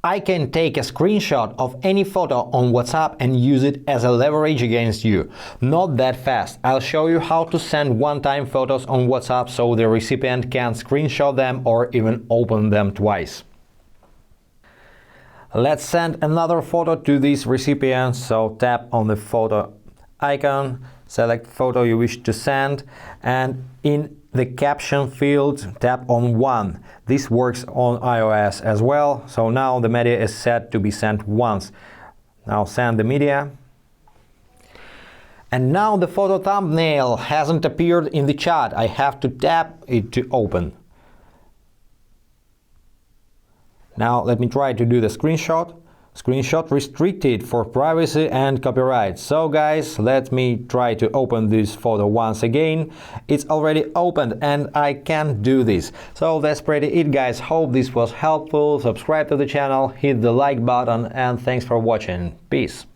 I can take a screenshot of any photo on WhatsApp and use it as a leverage against you. Not that fast. I'll show you how to send one-time photos on WhatsApp so the recipient can screenshot them or even open them twice. Let's send another photo to this recipient, so tap on the photo icon, select photo you wish to send, and in the caption field tap on 1. This works on iOS as well, so now the media is set to be sent once. Now send the media. And now the photo thumbnail hasn't appeared in the chat. I have to tap it to open. Now let me try to do the screenshot. Screenshot restricted for privacy and copyright. So guys, let me try to open this photo once again. It's already opened and I can't do this. So that's pretty it, guys. Hope this was helpful. Subscribe to the channel, hit the like button, and thanks for watching. Peace.